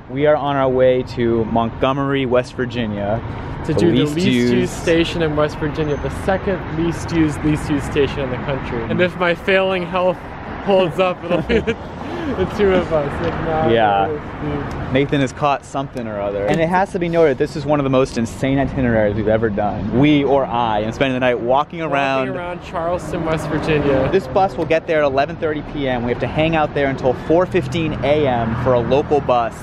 We are on our way to Montgomery, West Virginia. To do the least used station in West Virginia, the second least used station in the country. And if my failing health holds up, it'll be the two of us. If not, yeah. Nathan has caught something or other. And it has to be noted, this is one of the most insane itineraries we've ever done. We or I, and spending the night walking around Charleston, West Virginia. This bus will get there at 11:30 p.m. We have to hang out there until 4:15 a.m. for a local bus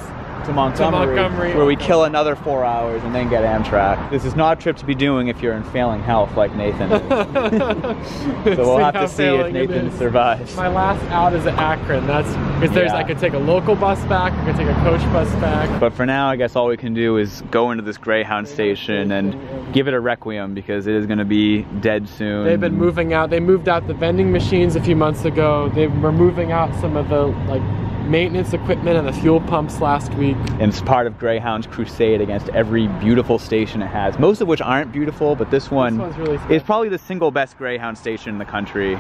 to Montgomery, where we kill another 4 hours and then get Amtrak. This is not a trip to be doing if you're in failing health like Nathan is. So we'll have to see if Nathan survives. My last out is at Akron. That's because there's I could take a local bus back, I could take a coach bus back. But for now, I guess all we can do is go into this Greyhound station and give it a requiem because it is going to be dead soon. They've been moving out. They moved out the vending machines a few months ago. They were moving out some of the maintenance equipment and the fuel pumps last week. And it's part of Greyhound's crusade against every beautiful station it has. Most of which aren't beautiful, but this one's really is probably the single best Greyhound station in the country.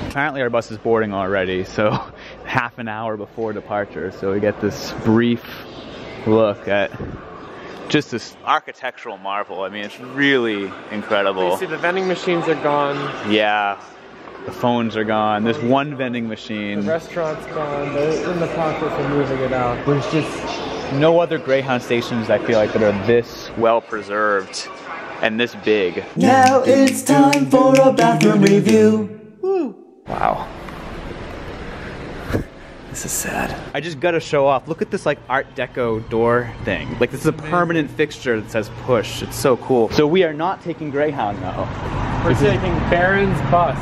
Apparently our bus is boarding already, so half an hour before departure. So we get this brief look at just this architectural marvel. I mean, it's really incredible. You see the vending machines are gone. Yeah. The phones are gone. There's one vending machine. The restaurant's gone. They're in the process of moving it out. There's just no other Greyhound stations, I feel like, that are this well preserved and this big. Now it's time for a bathroom review. Woo. Wow. This is sad. I just gotta show off. Look at this Art Deco door thing. This is a permanent fixture that says push. It's so cool. So we are not taking Greyhound though. We're taking Barron's bus.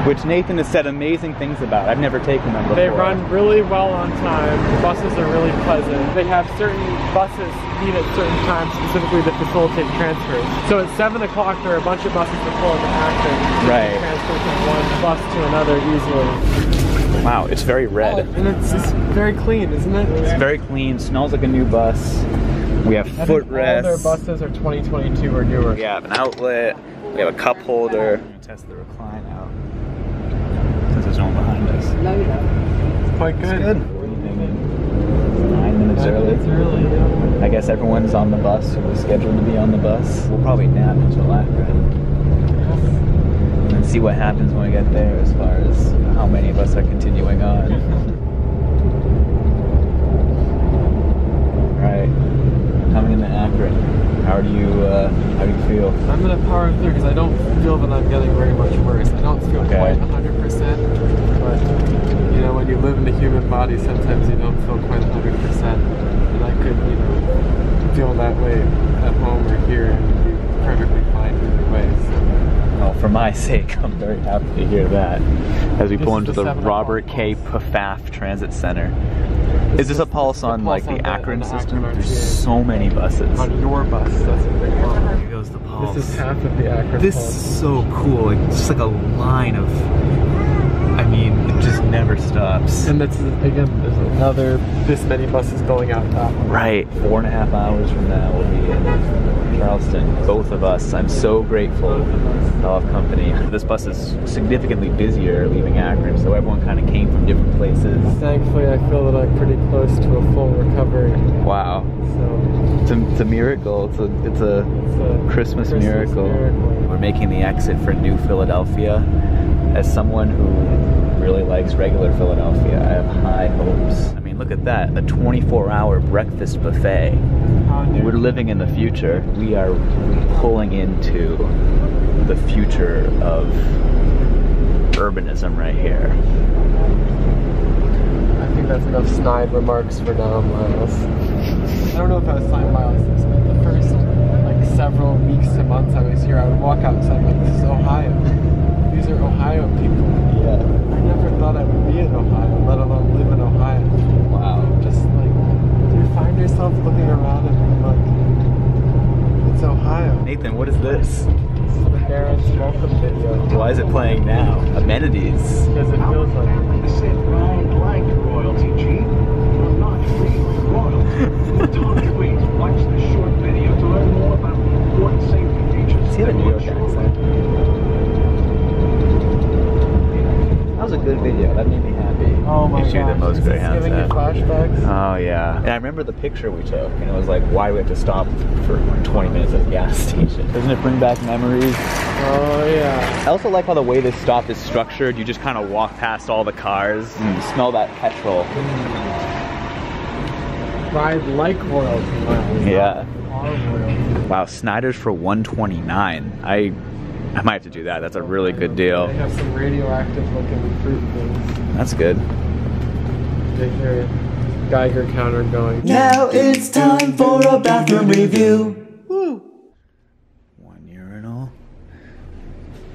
Which Nathan has said amazing things about. I've never taken them before. They run really well on time. The buses are really pleasant. They have certain buses meet at certain times specifically to facilitate transfers. So at 7 o'clock there are a bunch of buses that pull into Akron. Right. Transfer from one bus to another easily. Wow, it's very red. And it's very clean, isn't it? It's very clean, smells like a new bus. We have footrests. All their buses are 2022 or newer. We have an outlet. We have a cup holder. I'm gonna test the recline out. Since there's no one behind us. It's quite good. It's good. 9 minutes early. I guess everyone's on the bus who was scheduled to be on the bus. We'll probably nap until Akron. And see what happens when we get there as far as how many of us are continuing on. Alright. Coming into Akron. How do you feel? I'm gonna power through because I don't feel that I'm getting very much worse. I don't feel quite 100%, but you know, when you live in the human body, sometimes you don't feel quite 100%. And I could, you know, feel that way at home or here and be perfectly fine either way. So. Well, for my sake, I'm very happy to hear that. As we pull into the Robert K. Pfaff Transit Center. Is this a pulse on the Akron system? There's so many buses. On your bus, that's what they call it. Here goes the pulse. This is half of the Akron This pulse. is so cool. It's just like a line of, I mean, it just never stops. And that's, again, there's another this many buses going out top. Right. 4.5 hours from now we'll be in Charleston. Both of us. I'm so grateful to have company. This bus is significantly busier leaving Akron, so everyone kind of came from different places. Thankfully, I feel that I'm pretty close to a full recovery. Wow. So it's a miracle. It's a Christmas miracle. We're making the exit for New Philadelphia. As someone who really likes regular Philadelphia, I have high hopes. I mean, look at that, a 24-hour breakfast buffet. We're living in the future. We are pulling into the future of urbanism right here. I think that's enough snide remarks for now, Miles. I don't know if I was fine, Miles. But the first several weeks to months I was here, I would walk outside like, this is Ohio. These are Ohio people. Yeah. I never thought I would be in Ohio, let alone live in Ohio. Wow. Just do you find yourself looking around and being like, it's Ohio. Nathan, what is this? This is the Barron's welcome video. Why is it playing now? Amenities. Because it feels like it. Sit round like royalty, G. You're not really royal. Tom, please watch this short video to learn more about the important safety features. Does he have a New York accent? That was a good video. That made me happy. Oh my my issue that gosh, most this is Greyhounds giving you have. flashbacks. Oh yeah. And I remember the picture we took, and it was like, why do we have to stop for 20 minutes at the gas station? Doesn't it bring back memories? Oh yeah. I also like how the way this stop is structured. You just kind of walk past all the cars and you smell that petrol. Ride like royalty. Yeah. Our royalty. Wow, Snyder's for $129. I might have to do that. That's a really good deal. They have some radioactive looking fruit things. That's good. They hear a Geiger counter going. Now it's time for a bathroom review. Woo! 1 urinal.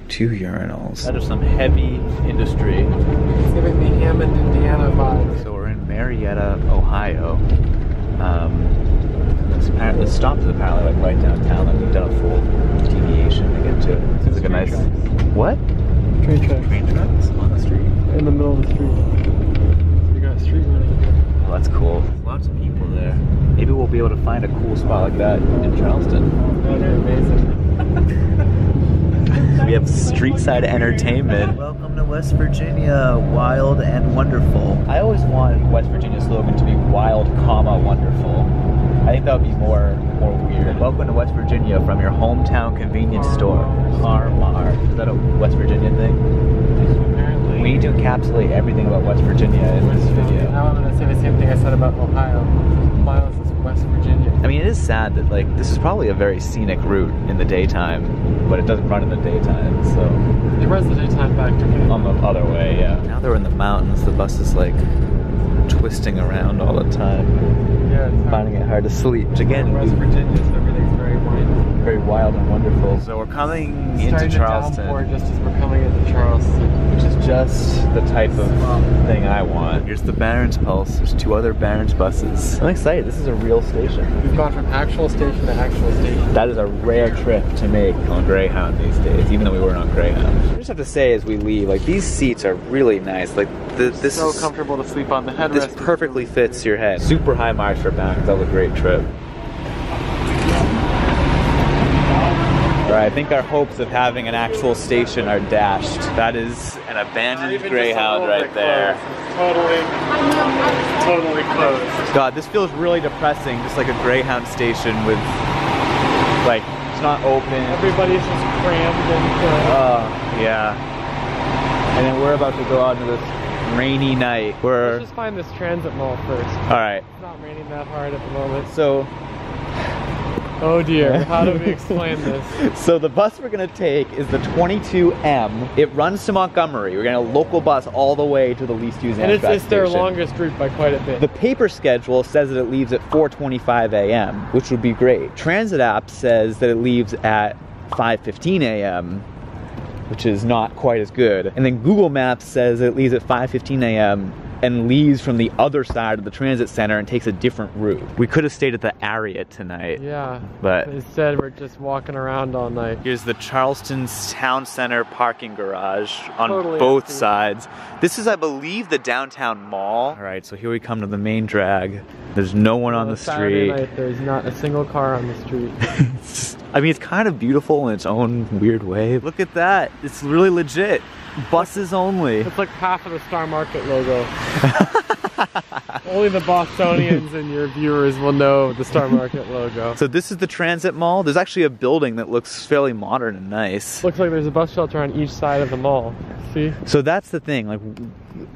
2 urinals. That is some heavy industry. It's giving me Hammond, Indiana vibes. So we're in Marietta, Ohio. The stop is apparently like right downtown. Like we've done a full deviation to get to it. Seems like a nice. What? Train tracks. Train tracks on the street. In the middle of the street. So we got street running here. Oh, that's cool. Lots of people there. Maybe we'll be able to find a cool spot like that in Charleston. That'd be amazing. We have street side entertainment. Welcome to West Virginia, wild and wonderful. I always wanted West Virginia's slogan to be wild, comma, wonderful. I think that would be more weird. Welcome to West Virginia from your hometown convenience store. Mar. Is that a West Virginia thing? Apparently. We need to encapsulate everything about West Virginia in this video. Now I'm going to say the same thing I said about Ohio. Miles is West Virginia. I mean, it is sad that like this is probably a very scenic route in the daytime, but it doesn't run in the daytime, so. It runs the daytime back to me. On the other way, yeah. Now they're in the mountains, the bus is like twisting around all the time. Yeah, it's Finding it hard to sleep. Which again, West Virginia, so everything's very wild. Very wild and wonderful. So we're coming into Charleston. Downpour just as we're coming into Charleston. Which is just the type of thing I want. Here's the Barron's Pulse. There's 2 other Barron's buses. I'm excited. This is a real station. We've gone from actual station to actual station. That is a rare trip to make on Greyhound these days, even though we weren't on Greyhound. I just have to say as we leave, like these seats are really nice. Like this so is comfortable to sleep on the headrest. This perfectly fits your head. Super high marks for Bound. That was a great trip. Alright, I think our hopes of having an actual station are dashed. That is an abandoned Greyhound right there. Totally closed. God, this feels really depressing, just like a Greyhound station with, like, it's not open. Everybody's just crammed and yeah. And then we're about to go out into this rainy night. let's just find this transit mall first. Alright. It's not raining that hard at the moment. So, oh dear, how do we explain this? So the bus we're gonna take is the 22M. It runs to Montgomery. We're getting a local bus all the way to the least used Amtrak And it's their station. longest route by quite a bit. The paper schedule says that it leaves at 4:25 a.m., which would be great. Transit app says that it leaves at 5:15 a.m., which is not quite as good. And then Google Maps says it leaves at 5:15 a.m. and leaves from the other side of the transit center and takes a different route. We could have stayed at the Ariat tonight. Yeah, but instead we're just walking around all night. Here's the Charleston's Town Center parking garage on Totally both empty. sides. This is, I believe, the downtown mall. All right, so here we come to the main drag. There's no one on the Saturday street. night, there's not a single car on the street. I mean, it's kind of beautiful in its own weird way. Look at that. It's really legit. Buses only. It's like half of the Star Market logo. Only the Bostonians and your viewers will know the Star Market logo. So this is the transit mall. There's actually a building that looks fairly modern and nice. Looks like there's a bus shelter on each side of the mall. See? So that's the thing. Like,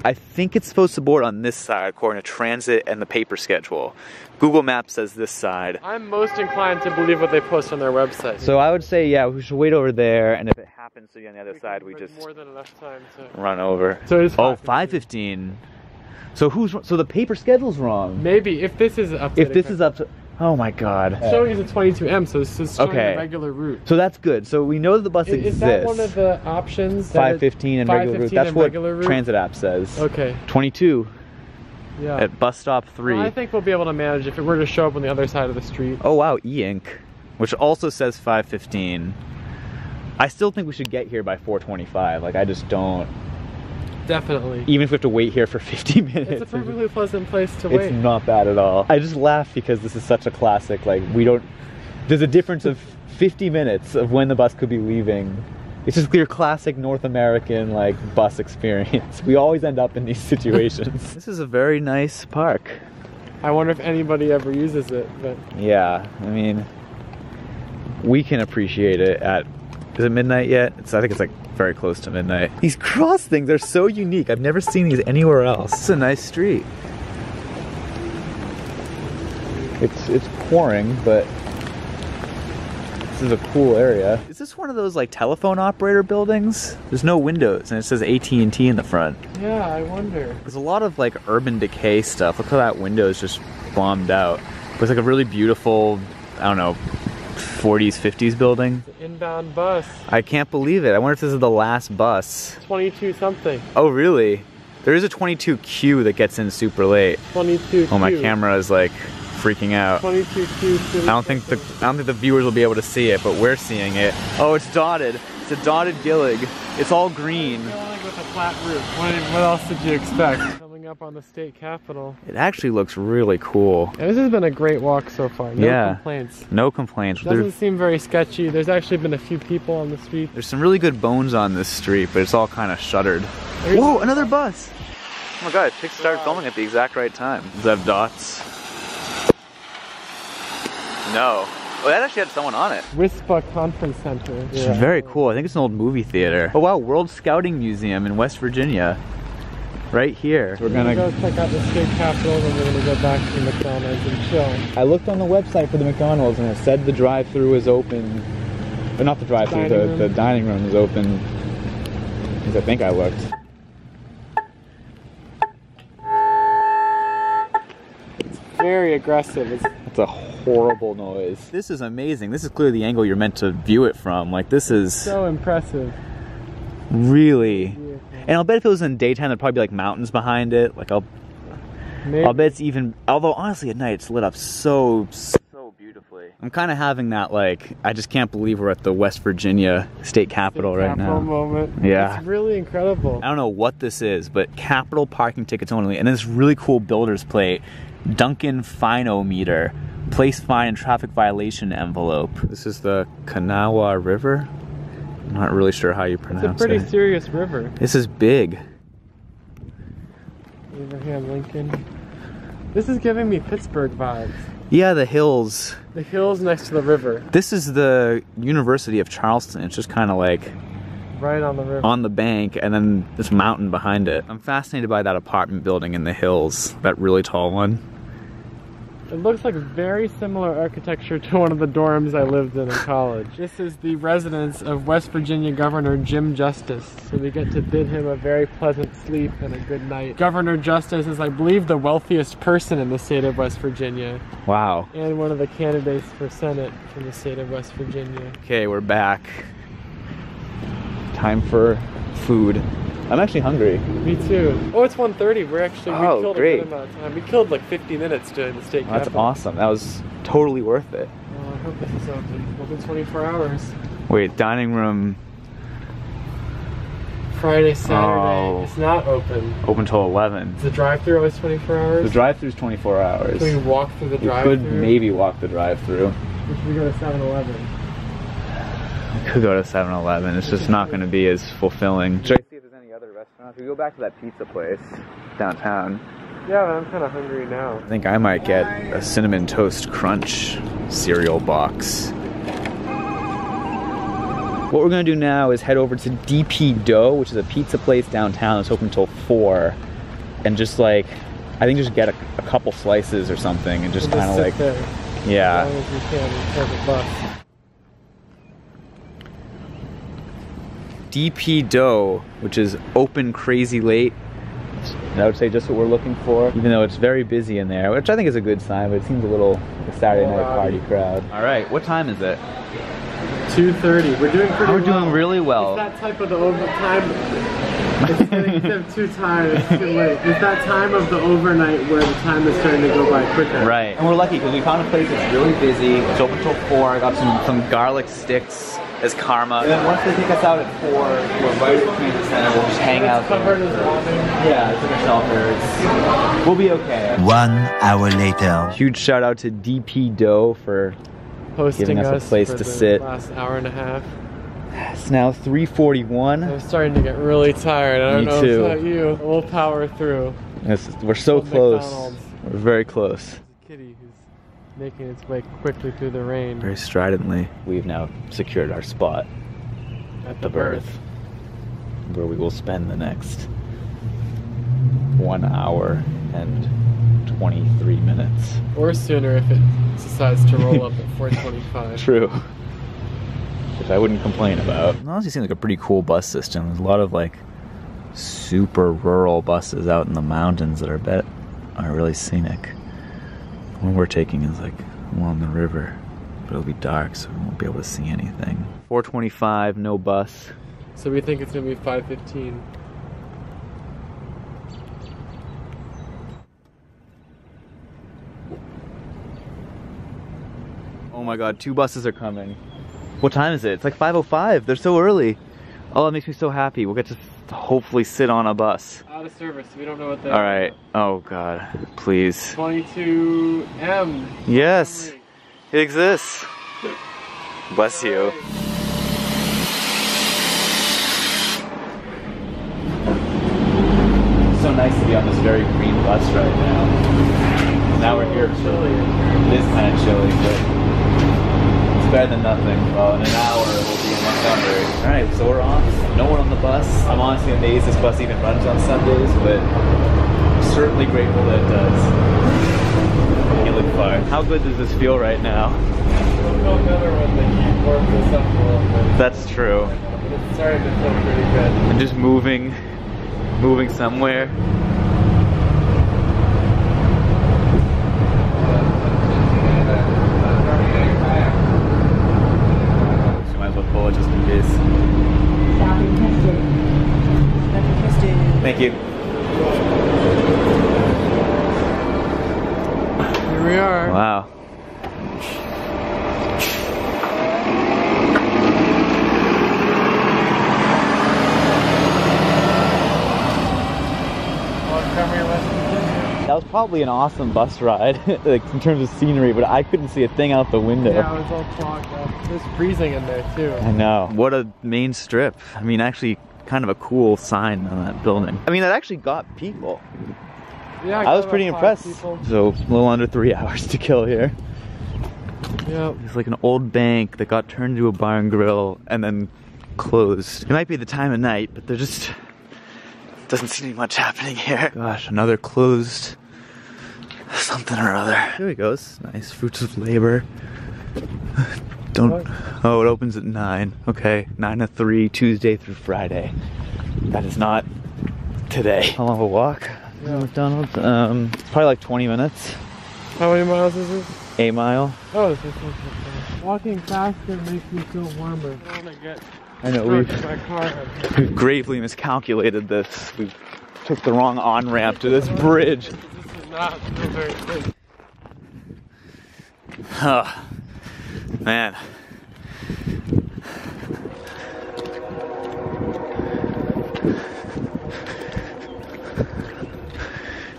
I think it's supposed to board on this side according to transit and the paper schedule. Google Maps says this side. I'm most inclined to believe what they post on their website. So I would say, yeah, we should wait over there, and if it happens to be on the other side, we just more than enough time to run over. So it's 5:15. So so the paper schedule's wrong. Maybe if this is up. If this is up to, oh my God. It's showing as a 22M, so it's showing Okay. a regular route. So that's good. So we know that the bus exists. Is that one of the options? 5:15 and regular route. That's what transit app says. Okay. 22 Yeah. at bus stop 3. Well, I think we'll be able to manage if it were to show up on the other side of the street. Oh wow, e-ink, which also says 5:15. I still think we should get here by 4:25. Like, I just don't. Definitely. Even if we have to wait here for 50 minutes. It's a perfectly pleasant place to wait. It's not bad at all. I just laugh because this is such a classic. Like, there's a difference of 50 minutes of when the bus could be leaving It's just your classic North American like bus experience. We always end up in these situations. This is a very nice park. I wonder if anybody ever uses it, but... Yeah, I mean, we can appreciate it at, is it midnight yet? I think it's like very close to midnight. These cross things are so unique. I've never seen these anywhere else. It's a nice street. It's pouring, but this is a cool area. Is this one of those like telephone operator buildings? There's no windows and it says AT&T in the front. Yeah, I wonder. There's a lot of like urban decay stuff. Look how that window is just bombed out. But it's like a really beautiful, I don't know, 40s, 50s building. It's an inbound bus. I can't believe it. I wonder if this is the last bus. 22 something. Oh really? There is a 22Q that gets in super late. 22Q. Oh, my camera is like freaking out. 22Q. I don't think the viewers will be able to see it, but we're seeing it. Oh, it's dotted. It's a dotted Gillig. It's all green. Gillig with a flat roof. What else did you expect? Coming up on the state capitol. It actually looks really cool. Yeah, this has been a great walk so far. No complaints. No complaints. Doesn't seem very sketchy. There's actually been a few people on the street. There's some really good bones on this street, but it's all kind of shuttered. Whoa, another bus! Oh my god, it started filming at the exact right time. Does that have dots? No. Oh, that actually had someone on it. Wispa Conference Center. It's very cool. I think it's an old movie theater. Oh wow, World Scouting Museum in West Virginia. Right here. So we're gonna go check out the state capitol, and we're gonna go back to McDonald's and chill. I looked on the website for the McDonald's and it said the drive-thru is open. But not the drive-thru, the dining room is open. Because I think I looked. It's very aggressive. It's a horrible noise. This is amazing. This is clearly the angle you're meant to view it from. Like this is so impressive. Really. And I'll bet if it was in daytime there'd probably be like mountains behind it. Like I'll bet it's even, although honestly at night it's lit up so beautifully. I'm kind of having that like, I just can't believe we're at the West Virginia state capitol right now. Moment. Yeah. It's really incredible. I don't know what this is, but Capitol parking tickets only. And this really cool builder's plate, Duncan Finometer, place fine and traffic violation envelope. This is the Kanawha River. I'm not really sure how you pronounce it. It's a pretty serious river. This is big. Abraham Lincoln. This is giving me Pittsburgh vibes. Yeah, the hills. The hills next to the river. This is the University of Charleston. It's just kind of like right on the river. On the bank, and then this mountain behind it. I'm fascinated by that apartment building in the hills. That really tall one. It looks like very similar architecture to one of the dorms I lived in college. This is the residence of West Virginia Governor Jim Justice. So we get to bid him a very pleasant sleep and a good night. Governor Justice is, I believe, the wealthiest person in the state of West Virginia. Wow. And one of the candidates for Senate from the state of West Virginia. Okay, we're back. Time for food. I'm actually hungry. Me too. Oh, it's 1:30. We killed great. a good amount of time. We killed like 50 minutes during the state capitol. That's awesome. That was totally worth it. Oh, I hope this is open. Open 24 hours. Wait, dining room. Friday, Saturday. It's not open. Open till 11. Is the drive-thru always 24 hours? The drive-thru is 24 hours. Can we walk through the drive-thru? We could maybe walk the drive-thru. Or should we go to 7-Eleven? We could go to 7-Eleven. It's just not going to be as fulfilling. Should I see if there's any other restaurants? We go back to that pizza place downtown. Yeah, but I'm kind of hungry now. I think I might get a Cinnamon Toast Crunch cereal box. What we're going to do now is head over to DP Dough, which is a pizza place downtown that's open until 4. And just like, I think just get a couple slices or something and just kind of like, there yeah. As long as we can until the bus. DP Dough, which is open crazy late. And I would say just what we're looking for, even though it's very busy in there, which I think is a good sign, but it seems a little like a Saturday night party crowd. All right, what time is it? 2:30. We're doing pretty well. We're doing really well. It's that type of the overtime. Instead of 2 times, it's too late. It's that time of the overnight where the time is starting to go by quicker. Right. And we're lucky because we found a place that's really busy. It's open till 4. I got some garlic sticks as karma. And then once they take us out at 4, we're right at the community center. We'll just hang out there. Covered as water. Yeah, it's like a shelter. We'll be okay. 1 hour later. Huge shout out to DP Dough for hosting giving us a place for to the sit. last hour and a half. It's now 3:41. I'm starting to get really tired. I don't know too. about you. We'll power through. We're so close. McDonald's. We're very close. There's a kitty who's making its way quickly through the rain. Very stridently. We've now secured our spot At the berth, where we will spend the next 1 hour and 23 minutes. Or sooner if it decides to roll up at 4:25. True. Which I wouldn't complain about. It honestly seems like a pretty cool bus system. There's a lot of like super rural buses out in the mountains that are really scenic. The one we're taking is like along the river, but it'll be dark, so we won't be able to see anything. 4:25, no bus. So we think it's gonna be 5:15. Oh my god, 2 buses are coming. What time is it? It's like 5:05. They're so early. Oh, it makes me so happy. We'll get to hopefully sit on a bus. Out of service. We don't know what that is. All right. Oh god, please. 22M. Yes, it exists. Bless you. It's so nice to be on this very green bus right now. Now we're here. Chilly. It is kind of chilly, but it's better than nothing. Well, in an hour we'll be in Montgomery. All right, so we're off. No one on the bus. I'm honestly amazed this bus even runs on Sundays, but I'm certainly grateful that it does. You look fine. How good does this feel right now? It'll feel better when the heat warms us up a little bit. That's true. But it's starting to feel pretty good. And just moving somewhere. So might as well pull it just in case. Thank you. Here we are. Wow. That was probably an awesome bus ride, like in terms of scenery, but I couldn't see a thing out the window. Yeah, it was all clogged up. It was freezing in there too. I know. What a main strip. I mean, actually kind of a cool sign on that building. I mean, that actually got people. Yeah, I was pretty impressed. People. So, a little under 3 hours to kill here. Yep. It's like an old bank that got turned into a bar and grill and then closed. It might be the time of night, but there just doesn't seem to be much happening here. Gosh, another closed something or other. Here he goes. Nice. Fruits of labor. Don't. Oh, it opens at 9. Okay, 9 to 3, Tuesday through Friday. That is not today. How long of a walk? Yeah. McDonald's. It's probably like 20 minutes. How many miles is this? 8 mile. Oh, this is walking faster makes me feel warmer. I don't want to get I know we've gravely miscalculated this. We took the wrong on-ramp to this bridge. This is not feel very good. Oh, man.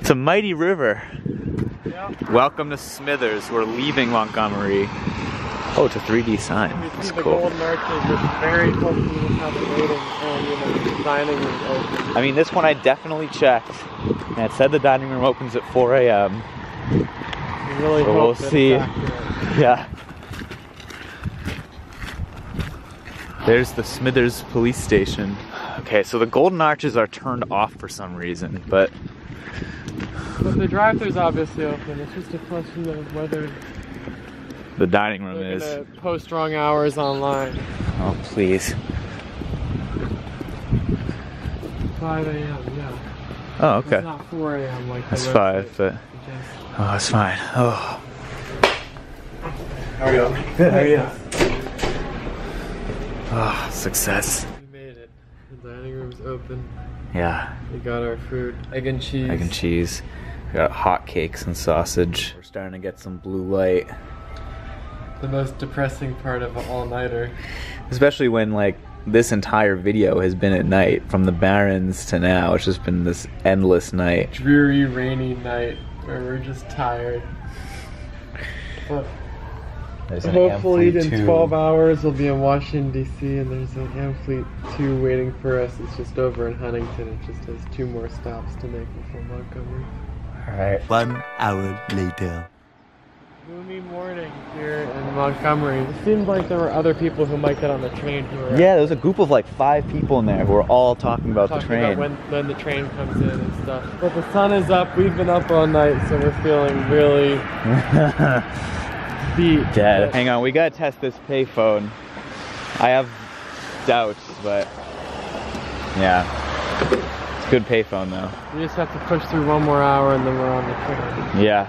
It's a mighty river. Yeah. Welcome to Smithers. We're leaving Montgomery. Oh, it's a 3D sign. You That's see the cool. golden arches with very hopefully we'll have a waiting and the dining room open. I mean, this one I definitely checked. And it said the dining room opens at 4 a.m. We really So hope we'll that see. it's accurate. Yeah. There's the Smithers police station. Okay, so the golden arches are turned off for some reason, but But the drive-thru's obviously open. It's just a question of whether the dining room they're is. gonna post wrong hours online. Oh, please. 5 a.m. Yeah. Oh, okay. It's not 4 a.m. like the That's website 5, but suggests. oh, it's fine. Oh, How are you? good. How are you? Oh, success. We made it. The dining room's open. Yeah, We got our food. Egg and cheese. egg and cheese. We got hot cakes and sausage. We're starting to get some blue light. The most depressing part of an all-nighter. Especially when, like, this entire video has been at night. From the Barrens to now, it's just been this endless night. Dreary, rainy night where we're just tired. But There's an Hopefully Amfleet in 2. 12 hours we'll be in Washington, D.C. and there's an Amfleet 2 waiting for us. It's just over in Huntington. It just has 2 more stops to make before Montgomery. Alright. 1 hour later. Gloomy morning here in Montgomery. It seemed like there were other people who might get on the train who were Yeah, there was a group of like 5 people in there who were all talking about the train. about when the train comes in and stuff. But the sun is up. We've been up all night, so we're feeling really beat. Dead. Hang on, we gotta test this payphone. I have doubts, but yeah. It's a good payphone though. We just have to push through 1 more hour and then we're on the train. Yeah.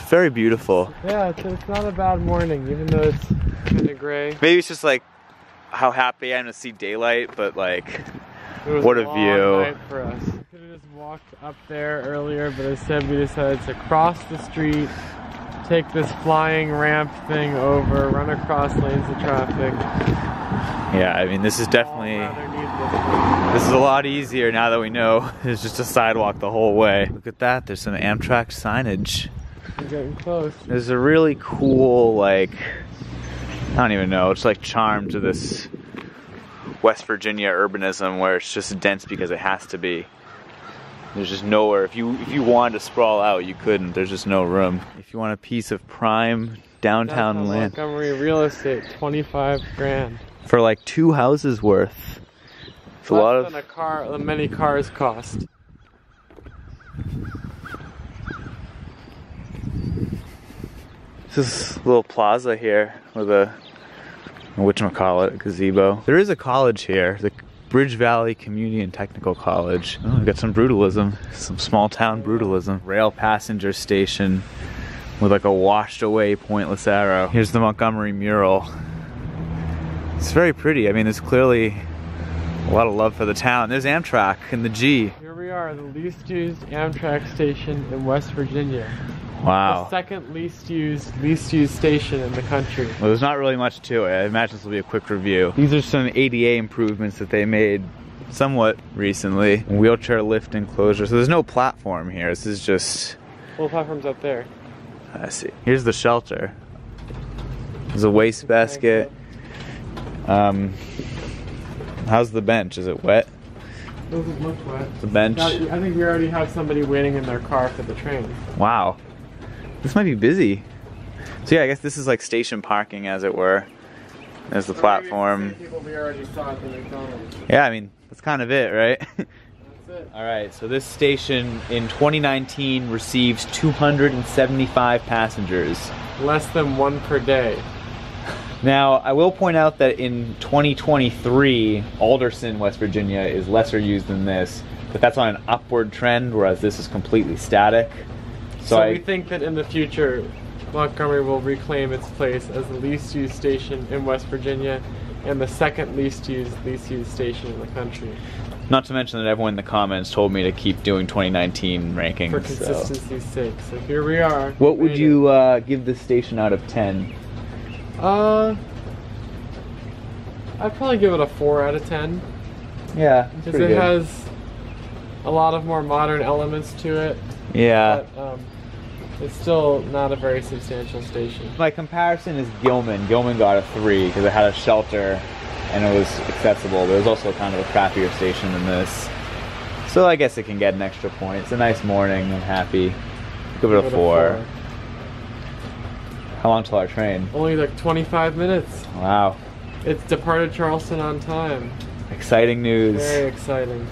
Very beautiful. Yeah, it's not a bad morning, even though it's kind of gray. Maybe it's just like how happy I am to see daylight, but like, It was what a a long view. night for us. We could have just walked up there earlier, but instead we decided to cross the street, take this flying ramp thing over, run across lanes of traffic. Yeah, I mean, this is definitely, this is a lot easier now that we know there's just a sidewalk the whole way. Look at that, there's some Amtrak signage. We're getting close. There's a really cool, like, I don't even know, it's like charm to this West Virginia urbanism where it's just dense because it has to be. There's just nowhere, if you wanted to sprawl out, you couldn't, there's just no room. If you want a piece of prime downtown land. Montgomery real estate, 25 grand. For like 2 houses worth. It's a lot of... Less than many cars cost. This little plaza here with a whatchamacallit, gazebo. There is a college here, the Bridge Valley Community and Technical College. Oh, we've got some brutalism, some small town brutalism. Rail passenger station with like a washed away pointless arrow. Here's the Montgomery mural. It's very pretty. I mean, there's clearly a lot of love for the town. There's Amtrak and the G. Here we are, the least used Amtrak station in West Virginia. Wow. The second least used station in the country. Well, there's not really much to it. I imagine this will be a quick review. These are some ADA improvements that they made somewhat recently. Wheelchair lift enclosure. So there's no platform here. This is just... Well, the platform's up there. I see. Here's the shelter. There's a waste basket. How's the bench? Is it wet? Doesn't look wet. The bench? I think we already have somebody waiting in their car for the train. Wow. This might be busy. So yeah, I guess this is like station parking, as it were. There's the platform. People we already saw at the McDonald's. Yeah, I mean, that's kind of it, right? That's it. Alright, so this station in 2019 receives 275 passengers. Less than 1 per day. Now, I will point out that in 2023, Alderson, West Virginia is lesser used than this, but that's on an upward trend, whereas this is completely static. So we think that in the future, Montgomery will reclaim its place as the least used station in West Virginia and the second least used station in the country. Not to mention that everyone in the comments told me to keep doing 2019 rankings. For consistency's sake. So here we are. What would you give this station out of 10? I'd probably give it a 4 out of 10. Yeah, because it has a lot of more modern elements to it. Yeah. But it's still not a very substantial station. My comparison is Gilman. Gilman got a 3 because it had a shelter and it was accessible, but it was also kind of a crappier station than this. So I guess it can get an extra point. It's a nice morning. I'm happy. Give it a 4. How long till our train? Only like 25 minutes. Wow. It's departed Charleston on time. Exciting news. Very exciting.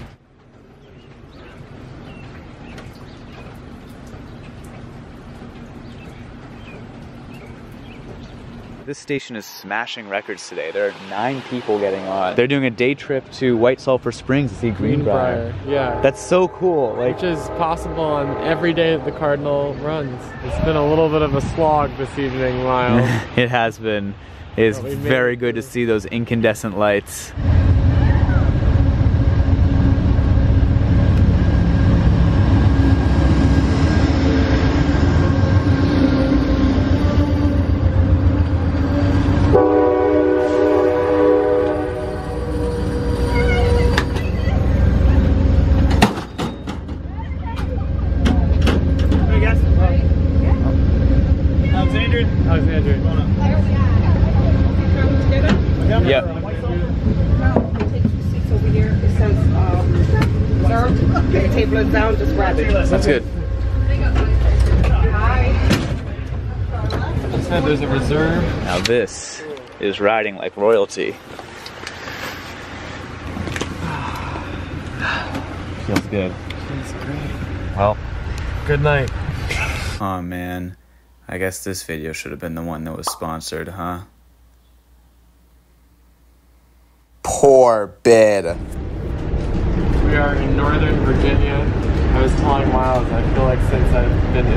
This station is smashing records today. There are 9 people getting on. They're doing a day trip to White Sulphur Springs to see Greenbrier. Yeah. That's so cool. Like, which is possible on every day that the Cardinal runs. It's been a little bit of a slog this evening, Miles. It has been. It is very good to see those incandescent lights. gonna sound just rabid. That's good. I said there's a reserve. Now this is riding like royalty. Feels good. Feels great. Well, Good night. oh man. I guess this video should have been the one that was sponsored, huh? Poor bed. We are in Northern Virginia. I was telling Miles, I feel like since I've been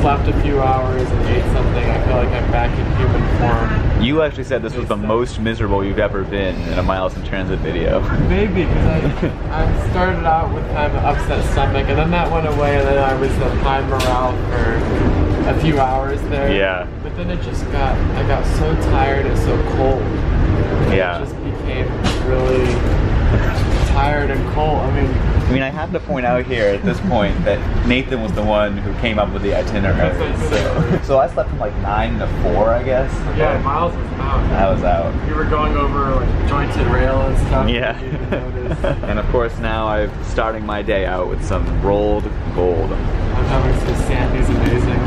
slept a few hours and ate something, I feel like I'm back in human form. You actually said this was the most miserable you've ever been in a Miles in Transit video. Maybe, because I started out with kind of an upset stomach, and then that went away, and then I was at high morale for a few hours there. Yeah. But then it just I got so tired and so cold. Yeah. It just became really tired and cold. I mean, I have to point out here at this point that Nathan was the one who came up with the itinerary. So I slept from like 9 to 4, I guess. Yeah, Miles was out. I was out. You were going over like jointed rail and stuff. Yeah. And of course now I'm starting my day out with some rolled gold. I'm having some Sandy's amazing.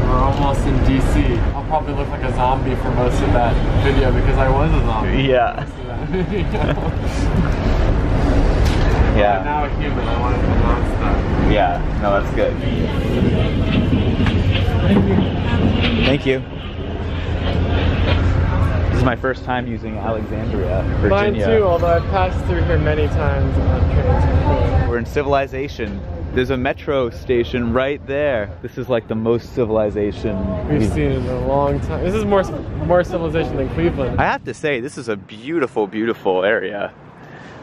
We're almost in DC. I'll probably look like a zombie for most of that video because I was a zombie. Yeah. Yeah. I'm now a human. I wanted to announce that. Yeah. No, that's good. Thank you. This is my first time using Alexandria, Virginia. Mine too, although I've passed through here many times on trains. We're in civilization. There's a metro station right there. This is like the most civilization we've seen in a long time. This is more civilization than Cleveland. I have to say, this is a beautiful, beautiful area.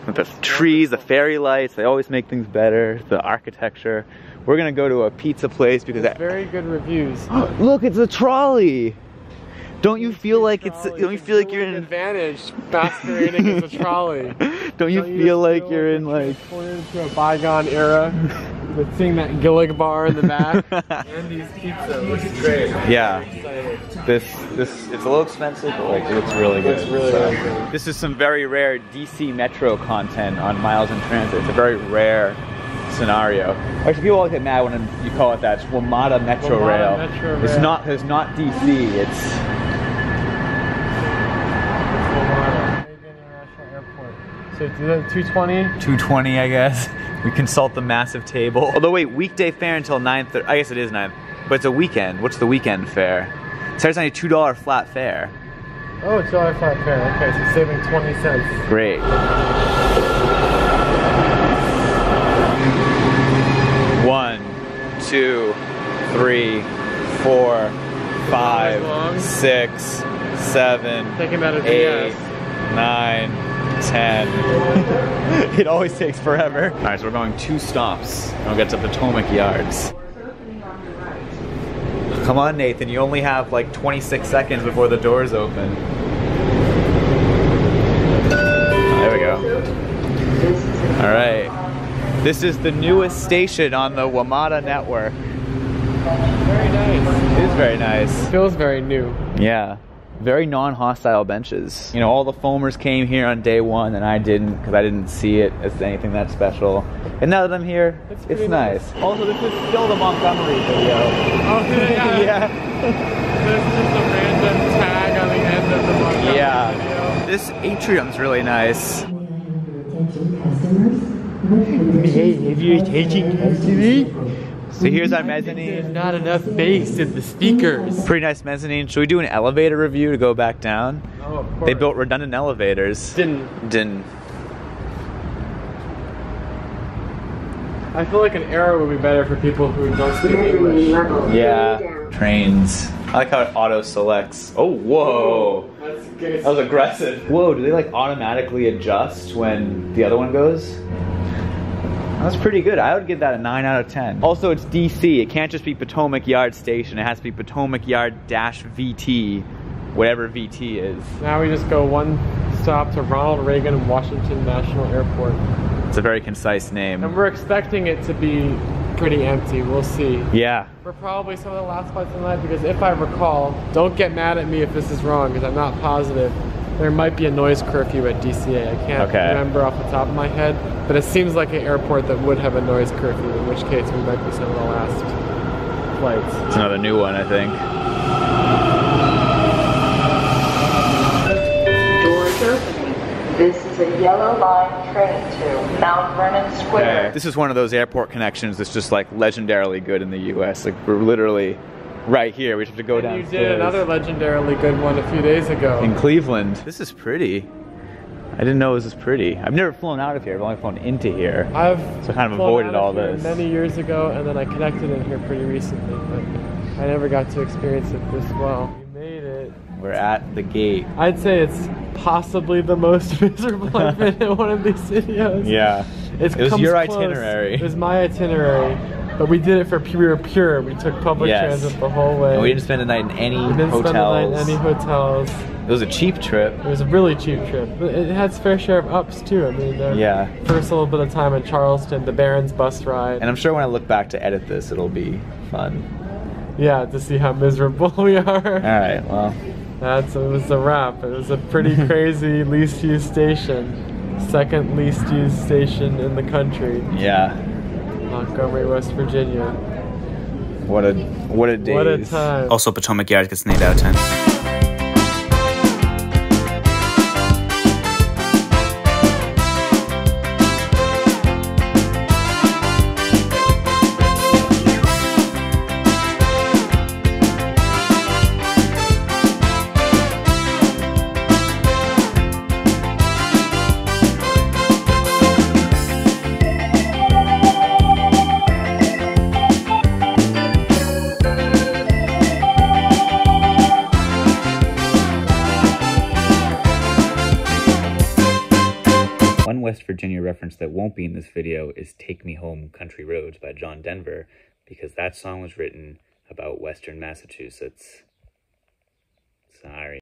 With the trees, the fairy lights, they always make things better. The architecture. We're gonna go to a pizza place because very good reviews. Look, it's a trolley. Don't you feel like it's? Don't you feel like you're in advantage masquerading as a trolley? Don't you feel like you're in like pointed to a bygone era with seeing that Gillig bar in the back and these pizzas? Looks great. Yeah. This it's a little expensive, but like it looks really good. It's really, really good. This is some very rare DC Metro content on Miles in Transit. It's a very rare scenario. Actually, people always get mad when you call it that. It's WMATA Metro Rail. It's not DC. It's So it's 220? 220, I guess. We consult the massive table. Although wait, weekday fare until 9:30. I guess it is 9, but it's a weekend. What's the weekend fare? It starts on a $2 flat fare. Oh, $2 flat fare. Okay, so saving 20 cents. Great. 1, 2, 3, 4, 5, 6, 7, Taking that as 8, 9, 10. It always takes forever. All right, so we're going 2 stops and we'll get to Potomac Yards. Come on, Nathan, you only have like 26 seconds before the doors open. There we go. All right. This is the newest station on the WMATA network. Very nice. It is very nice. Feels very new. Yeah. Very non-hostile benches. You know, all the foamers came here on day 1 and I didn't because I didn't see it as anything that special. And now that I'm here, it's nice. Also, this is still the Montgomery video. Oh, yeah. Yeah. This is just a random tag on the end of the Montgomery video. This atrium's really nice. So here's our mezzanine. There's not enough bass in the speakers. Pretty nice mezzanine. Should we do an elevator review to go back down? Oh, of course. They built redundant elevators. Didn't. I feel like an arrow would be better for people who don't speak English. Yeah. Trains. I like how it auto selects. Oh, whoa. That was aggressive. Whoa, do they like automatically adjust when the other one goes? That's pretty good. I would give that a 9 out of 10. Also, it's DC. It can't just be Potomac Yard Station. It has to be Potomac Yard-VT, whatever VT is. Now we just go 1 stop to Ronald Reagan Washington National Airport. It's a very concise name. And we're expecting it to be pretty empty. We'll see. Yeah. We're probably some of the last flights of the night because if I recall, don't get mad at me if this is wrong because I'm not positive, There might be a noise curfew at DCA. I can't remember off the top of my head, but it seems like an airport that would have a noise curfew, in which case we might be some of the last flights. It's another new one, I think. Doors opening. This is a yellow line train to Mount Vernon Square. Okay. This is one of those airport connections that's just like legendarily good in the US. Like we're literally right here. We just have to go downstairs. You did another legendarily good one a few days ago. In Cleveland. This is pretty. I didn't know it was this pretty. I've never flown out of here. I've only flown into here. So I kind of avoided all this. Many years ago, and then I connected in here pretty recently, but I never got to experience it this well. We made it. We're at the gate. I'd say it's possibly the most miserable I've been in one of these videos. Yeah. It was your itinerary. It was my itinerary. But we did it for pure. We took public transit the whole way. And we didn't spend the night in any hotels. We didn't spend the night in any hotels. It was a cheap trip. It was a really cheap trip. But it had its fair share of ups too. I mean, first a little bit of time in Charleston, the Barron's bus ride. And I'm sure when I look back to edit this, it'll be fun. Yeah, to see how miserable we are. All right, well. It was a wrap. It was a pretty crazy least used station. Second least used station in the country. Yeah. Montgomery, West Virginia. What a day. What a time. Also, Potomac Yard gets an 8 out of 10. One West Virginia reference that won't be in this video is Take Me Home, Country Roads by John Denver, because that song was written about Western Massachusetts. Sorry.